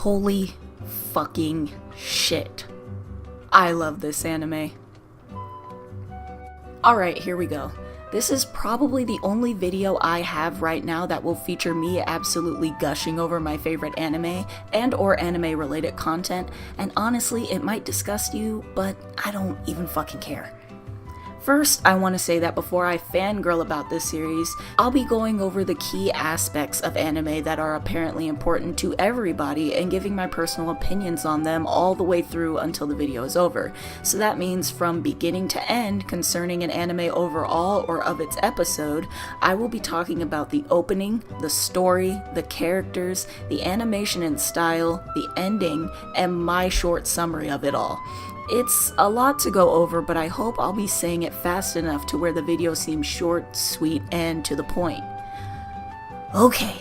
Holy fucking shit. I love this anime. Alright, here we go. This is probably the only video I have right now that will feature me absolutely gushing over my favorite anime and or anime related content, and honestly it might disgust you, but I don't even fucking care. First, I want to say that before I fangirl about this series, I'll be going over the key aspects of anime that are apparently important to everybody and giving my personal opinions on them all the way through until the video is over. So that means from beginning to end concerning an anime overall or of its episode, I will be talking about the opening, the story, the characters, the animation and style, the ending, and my short summary of it all. It's a lot to go over, but I hope I'll be saying it fast enough to where the video seems short, sweet, and to the point. Okay.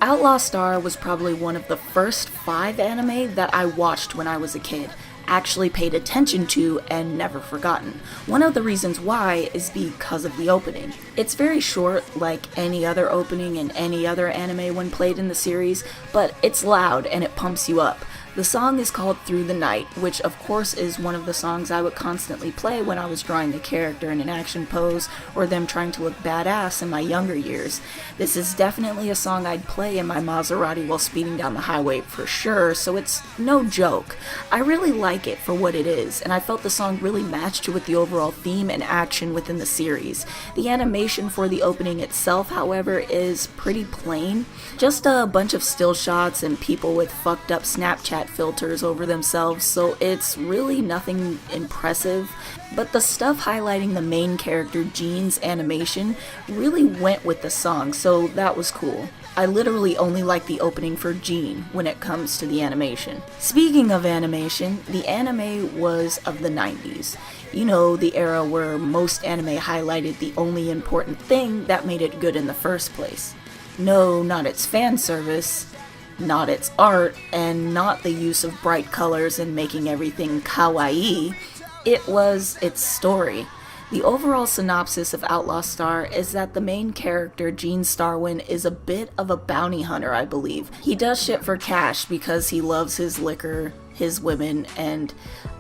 Outlaw Star was probably one of the first 5 anime that I watched when I was a kid, actually paid attention to, and never forgotten. One of the reasons why is because of the opening. It's very short, like any other opening in any other anime when played in the series, but it's loud and it pumps you up. The song is called Through the Night, which of course is one of the songs I would constantly play when I was drawing a character in an action pose or them trying to look badass in my younger years. This is definitely a song I'd play in my Maserati while speeding down the highway for sure, so it's no joke. I really like it for what it is, and I felt the song really matched with the overall theme and action within the series. The animation for the opening itself, however, is pretty plain. Just a bunch of still shots and people with fucked up Snapchat filters over themselves, so it's really nothing impressive, but the stuff highlighting the main character Jean's animation really went with the song, so that was cool. I literally only like the opening for Jean when it comes to the animation. Speaking of animation, the anime was of the 90s. You know, the era where most anime highlighted the only important thing that made it good in the first place. No, not its fan service, not its art, and not the use of bright colors and making everything kawaii. It was its story. The overall synopsis of Outlaw Star is that the main character, Gene Starwin, is a bit of a bounty hunter, I believe. He does shit for cash because he loves his liquor, his women, and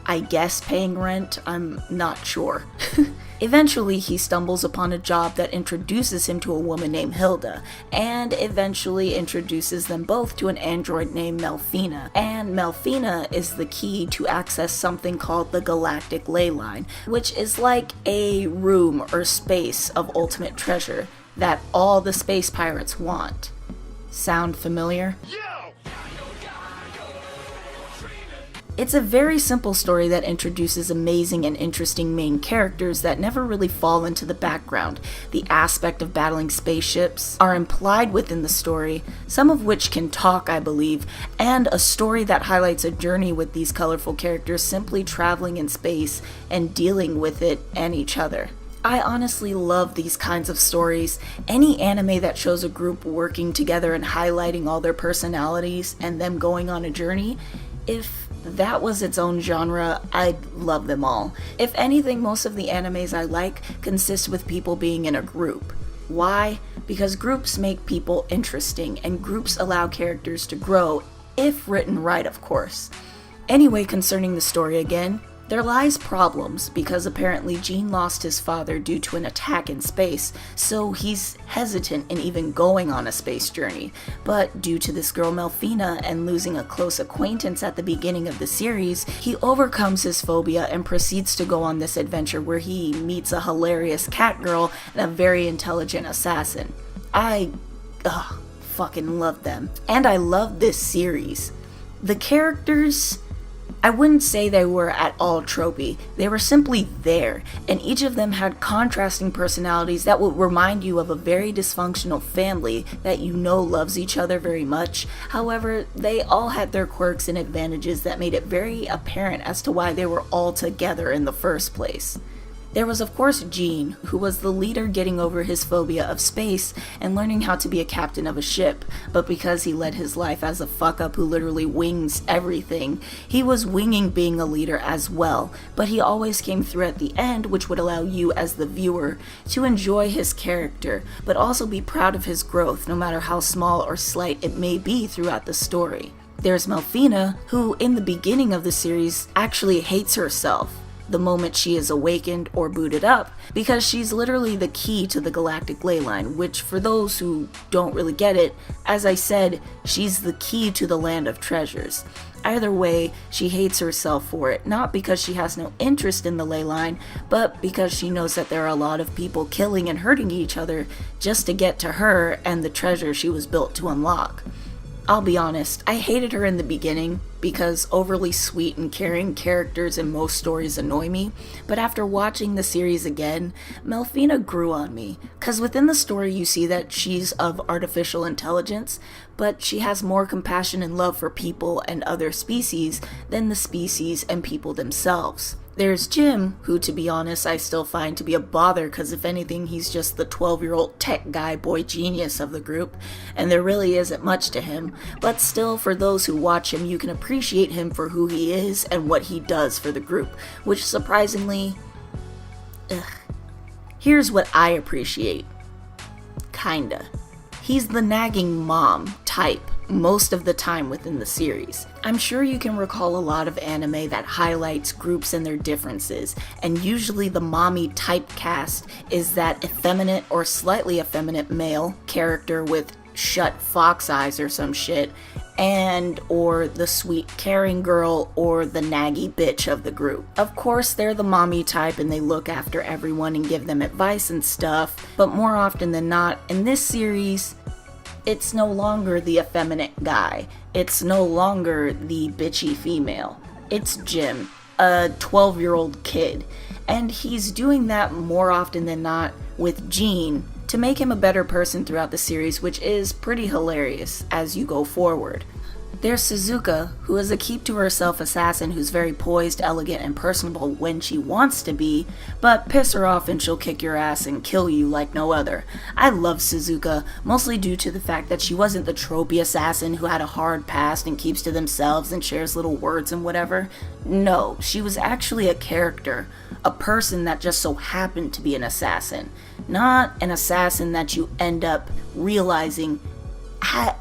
I guess paying rent? I'm not sure. Eventually, he stumbles upon a job that introduces him to a woman named Hilda, and eventually introduces them both to an android named Melfina. And Melfina is the key to access something called the Galactic Ley Line, which is like a room or space of ultimate treasure that all the space pirates want. Sound familiar? It's a very simple story that introduces amazing and interesting main characters that never really fall into the background. The aspect of battling spaceships are implied within the story, some of which can talk, I believe, and a story that highlights a journey with these colorful characters simply traveling in space and dealing with it and each other. I honestly love these kinds of stories. Any anime that shows a group working together and highlighting all their personalities and them going on a journey, if that was its own genre, I'd love them all. If anything, most of the animes I like consist with people being in a group. Why? Because groups make people interesting, and groups allow characters to grow, if written right, of course. Anyway, concerning the story again, there lies problems, because apparently Gene lost his father due to an attack in space, so he's hesitant in even going on a space journey. But due to this girl Melfina and losing a close acquaintance at the beginning of the series, he overcomes his phobia and proceeds to go on this adventure where he meets a hilarious cat girl and a very intelligent assassin. I fucking love them. And I love this series. The characters, I wouldn't say they were at all tropey. They were simply there, and each of them had contrasting personalities that would remind you of a very dysfunctional family that you know loves each other very much. However, they all had their quirks and advantages that made it very apparent as to why they were all together in the first place. There was of course Gene, who was the leader getting over his phobia of space and learning how to be a captain of a ship, but because he led his life as a fuck-up who literally wings everything, he was winging being a leader as well, but he always came through at the end, which would allow you as the viewer to enjoy his character, but also be proud of his growth, no matter how small or slight it may be throughout the story. There's Melfina, who in the beginning of the series actually hates herself the moment she is awakened or booted up, because she's literally the key to the galactic ley line, which for those who don't really get it, as I said, she's the key to the land of treasures. Either way, she hates herself for it, not because she has no interest in the ley line, but because she knows that there are a lot of people killing and hurting each other just to get to her and the treasure she was built to unlock. I'll be honest, I hated her in the beginning because overly sweet and caring characters in most stories annoy me, but after watching the series again, Melfina grew on me, cause within the story you see that she's of artificial intelligence, but she has more compassion and love for people and other species than the species and people themselves. There's Jim, who to be honest I still find to be a bother because if anything he's just the 12-year-old tech guy boy genius of the group, and there really isn't much to him, but still for those who watch him you can appreciate him for who he is and what he does for the group, which surprisingly, here's what I appreciate. Kinda. He's the nagging mom type most of the time within the series. I'm sure you can recall a lot of anime that highlights groups and their differences, and usually the mommy typecast is that effeminate or slightly effeminate male character with shut fox eyes or some shit, and or the sweet caring girl or the naggy bitch of the group. Of course they're the mommy type and they look after everyone and give them advice and stuff, but more often than not in this series it's no longer the effeminate guy. It's no longer the bitchy female. It's Jim, a 12-year-old kid. And he's doing that more often than not with Gene to make him a better person throughout the series, which is pretty hilarious as you go forward. There's Suzuka, who is a keep-to-herself assassin who's very poised, elegant, and personable when she wants to be, but piss her off and she'll kick your ass and kill you like no other. I love Suzuka, mostly due to the fact that she wasn't the tropey assassin who had a hard past and keeps to themselves and shares little words and whatever. No, she was actually a character, a person that just so happened to be an assassin, not an assassin that you end up realizing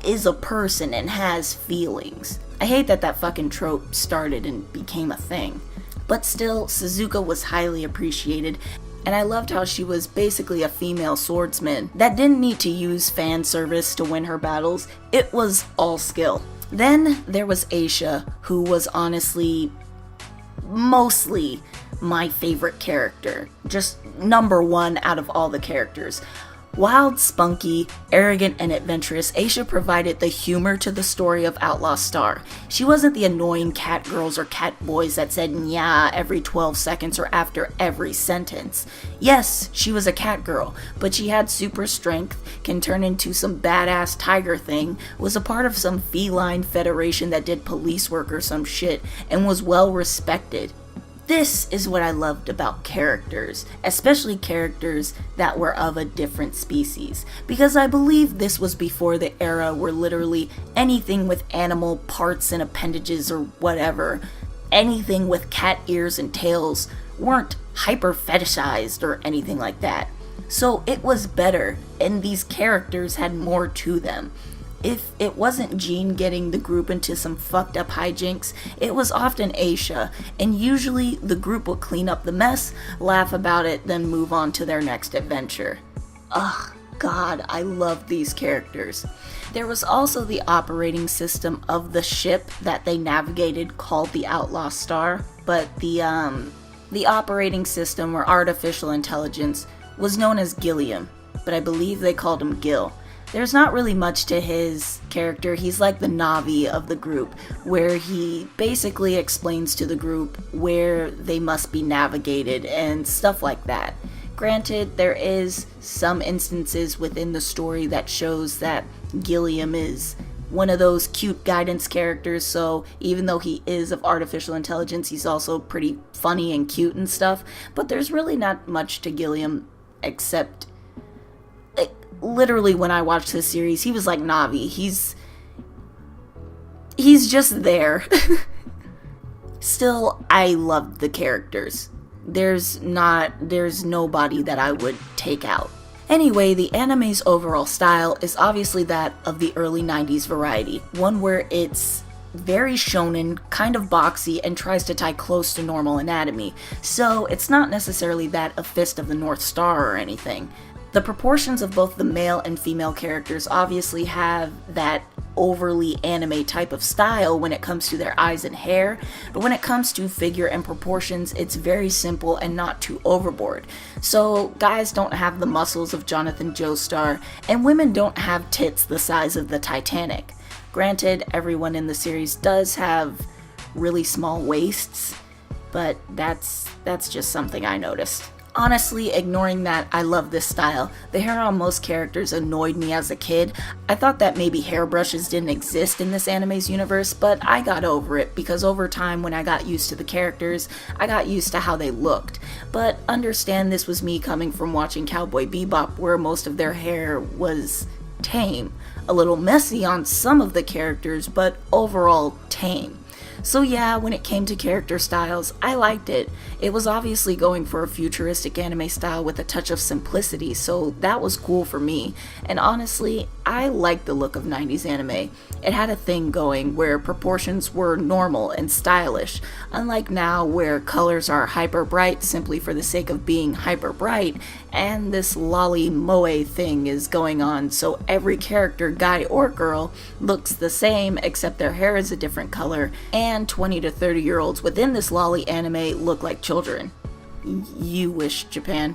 is a person and has feelings. I hate that that fucking trope started and became a thing. But still, Suzuka was highly appreciated, and I loved how she was basically a female swordsman that didn't need to use fan service to win her battles. It was all skill. Then there was Aisha, who was honestly mostly my favorite character. Just number one out of all the characters. Wild, spunky, arrogant, and adventurous, Aisha provided the humor to the story of Outlaw Star. She wasn't the annoying cat girls or cat boys that said "nya" every 12 seconds or after every sentence. Yes, she was a cat girl, but she had super strength, can turn into some badass tiger thing, was a part of some feline federation that did police work or some shit, and was well respected. This is what I loved about characters, especially characters that were of a different species, because I believe this was before the era where literally anything with animal parts and appendages or whatever, anything with cat ears and tails, weren't hyper fetishized or anything like that. So it was better, and these characters had more to them. If it wasn't Gene getting the group into some fucked up hijinks, it was often Aisha, and usually the group would clean up the mess, laugh about it, then move on to their next adventure. Ugh, God, I love these characters. There was also the operating system of the ship that they navigated called the Outlaw Star, but the operating system or artificial intelligence was known as Gilliam, but I believe they called him Gil. There's not really much to his character. He's like the Navi of the group, where he basically explains to the group where they must be navigated and stuff like that. Granted, there is some instances within the story that shows that Gilliam is one of those cute guidance characters, so even though he is of artificial intelligence, he's also pretty funny and cute and stuff. But there's really not much to Gilliam except, literally when I watched this series, he was like Navi. He's just there. Still, I loved the characters. There's nobody that I would take out. Anyway, the anime's overall style is obviously that of the early 90s variety, one where it's very shonen, kind of boxy, and tries to tie close to normal anatomy, so it's not necessarily that of Fist of the North Star or anything. The proportions of both the male and female characters obviously have that overly anime type of style when it comes to their eyes and hair, but when it comes to figure and proportions, it's very simple and not too overboard. So guys don't have the muscles of Jonathan Joestar, and women don't have tits the size of the Titanic. Granted, everyone in the series does have really small waists, but that's just something I noticed. Honestly, ignoring that, I love this style. The hair on most characters annoyed me as a kid. I thought that maybe hairbrushes didn't exist in this anime's universe, but I got over it because over time when I got used to the characters, I got used to how they looked. But understand this was me coming from watching Cowboy Bebop, where most of their hair was tame. A little messy on some of the characters, but overall tame. So yeah, when it came to character styles, I liked it. It was obviously going for a futuristic anime style with a touch of simplicity, so that was cool for me. And honestly, I liked the look of 90s anime. It had a thing going where proportions were normal and stylish, unlike now where colors are hyper bright simply for the sake of being hyper bright, and this lolly moe thing is going on, so every character, guy or girl, looks the same except their hair is a different color, and 20 to 30 year olds within this lolly anime look like children. You wish, Japan.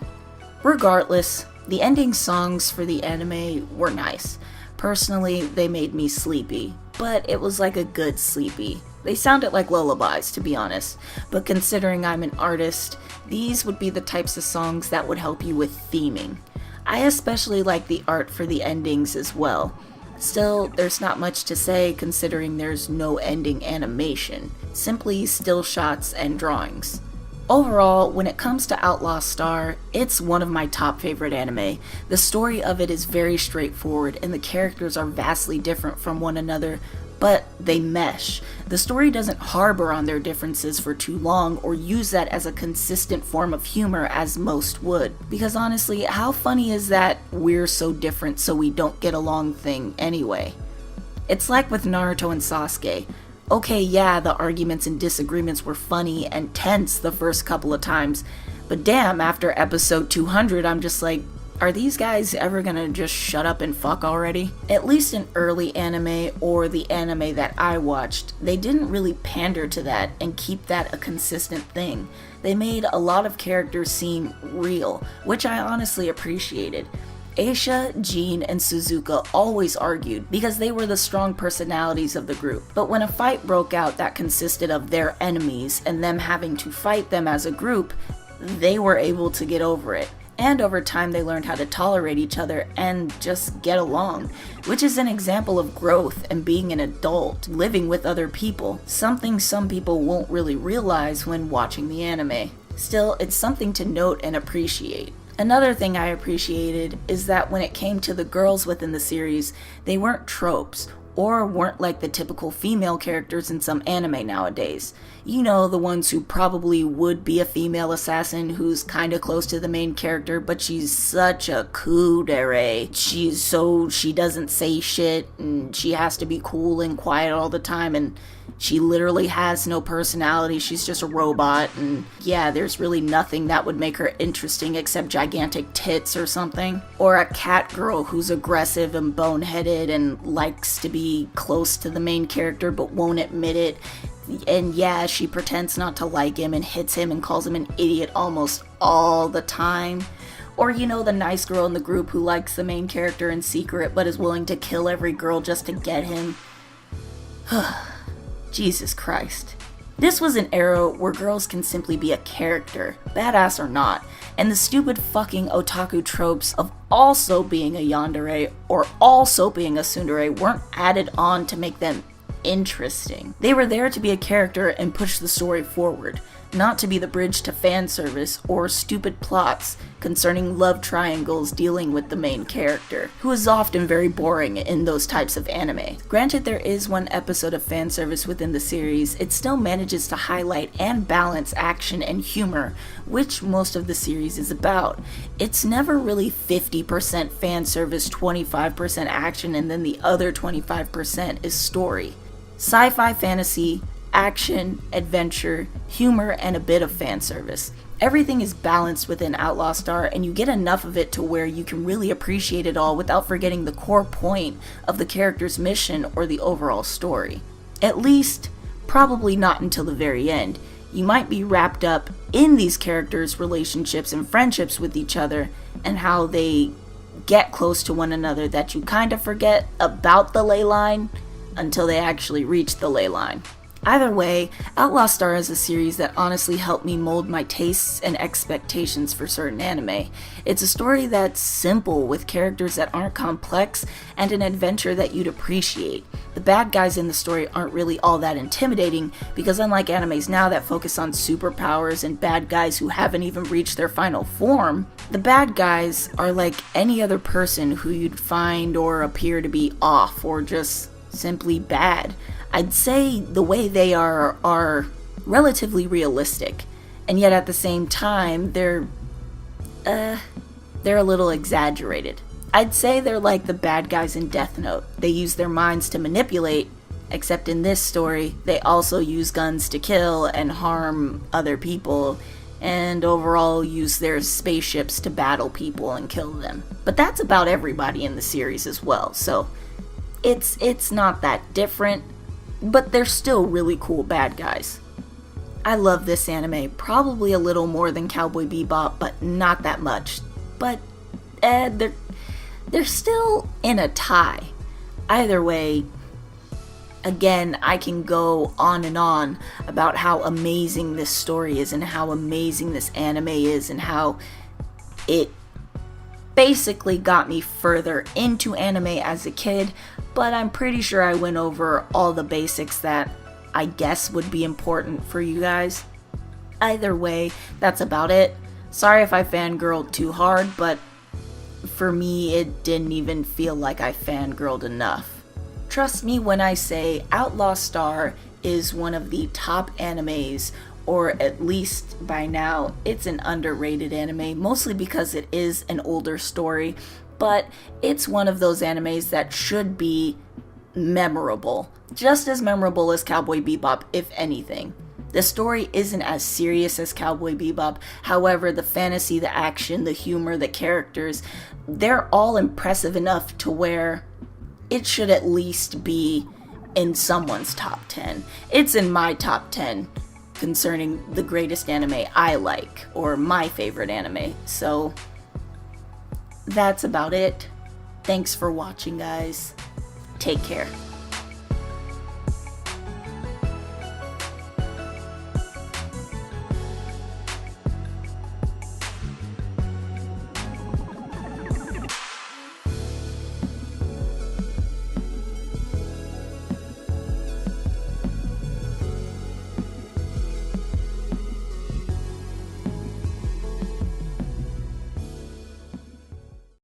Regardless, the ending songs for the anime were nice. Personally, they made me sleepy, but it was like a good sleepy. They sounded like lullabies, to be honest, but considering I'm an artist, these would be the types of songs that would help you with theming. I especially like the art for the endings as well. Still, there's not much to say considering there's no ending animation, simply still shots and drawings. Overall, when it comes to Outlaw Star, it's one of my top favorite anime. The story of it is very straightforward and the characters are vastly different from one another, but they mesh. The story doesn't harbor on their differences for too long or use that as a consistent form of humor as most would. Because honestly, how funny is that we're so different so we don't get along thing anyway? It's like with Naruto and Sasuke. Okay, yeah, the arguments and disagreements were funny and tense the first couple of times, but damn, after episode 200, I'm just like, are these guys ever gonna just shut up and fuck already? At least in early anime, or the anime that I watched, they didn't really pander to that and keep that a consistent thing. They made a lot of characters seem real, which I honestly appreciated. Aisha, Jean, and Suzuka always argued because they were the strong personalities of the group, but when a fight broke out that consisted of their enemies and them having to fight them as a group, they were able to get over it. And over time they learned how to tolerate each other and just get along, which is an example of growth and being an adult, living with other people, something some people won't really realize when watching the anime. Still, it's something to note and appreciate. Another thing I appreciated is that when it came to the girls within the series, they weren't tropes, or weren't like the typical female characters in some anime nowadays. You know, the ones who probably would be a female assassin who's kinda close to the main character, but she's such a kudere. She doesn't say shit, and she has to be cool and quiet all the time, and she literally has no personality, she's just a robot, and yeah, there's really nothing that would make her interesting except gigantic tits or something. Or a cat girl who's aggressive and boneheaded and likes to be close to the main character but won't admit it. And yeah, she pretends not to like him and hits him and calls him an idiot almost all the time. Or, you know, the nice girl in the group who likes the main character in secret but is willing to kill every girl just to get him. Jesus Christ. This was an era where girls can simply be a character, badass or not, and the stupid fucking otaku tropes of also being a yandere or also being a tsundere weren't added on to make them interesting. They were there to be a character and push the story forward, not to be the bridge to fan service or stupid plots concerning love triangles dealing with the main character, who is often very boring in those types of anime. Granted, there is one episode of fan service within the series, it still manages to highlight and balance action and humor, which most of the series is about. It's never really 50% fan service, 25% action, and then the other 25% is story. Sci-fi fantasy, action, adventure, humor, and a bit of fan service. Everything is balanced within Outlaw Star, and you get enough of it to where you can really appreciate it all without forgetting the core point of the character's mission or the overall story. At least, probably not until the very end. You might be wrapped up in these characters' relationships and friendships with each other, and how they get close to one another that you kind of forget about the ley line until they actually reach the ley line. Either way, Outlaw Star is a series that honestly helped me mold my tastes and expectations for certain anime. It's a story that's simple, with characters that aren't complex, and an adventure that you'd appreciate. The bad guys in the story aren't really all that intimidating, because unlike animes now that focus on superpowers and bad guys who haven't even reached their final form, the bad guys are like any other person who you'd find or appear to be off or just simply bad. I'd say the way they are relatively realistic, and yet at the same time, they're a little exaggerated. I'd say they're like the bad guys in Death Note. They use their minds to manipulate, except in this story, they also use guns to kill and harm other people, and overall use their spaceships to battle people and kill them. But that's about everybody in the series as well, so it's not that different. But they're still really cool bad guys. I love this anime, probably a little more than Cowboy Bebop, but not that much. But they're still in a tie. Either way, again, I can go on and on about how amazing this story is and how amazing this anime is and how it basically got me further into anime as a kid, but I'm pretty sure I went over all the basics that I guess would be important for you guys. Either way, that's about it. Sorry if I fangirled too hard, but for me, it didn't even feel like I fangirled enough. Trust me when I say Outlaw Star is one of the top animes, or at least by now, it's an underrated anime, mostly because it is an older story, but it's one of those animes that should be memorable. Just as memorable as Cowboy Bebop, if anything. The story isn't as serious as Cowboy Bebop, however, the fantasy, the action, the humor, the characters, they're all impressive enough to where it should at least be in someone's top 10. It's in my top 10 concerning the greatest anime I like, or my favorite anime, so that's about it. Thanks for watching, guys. Take care.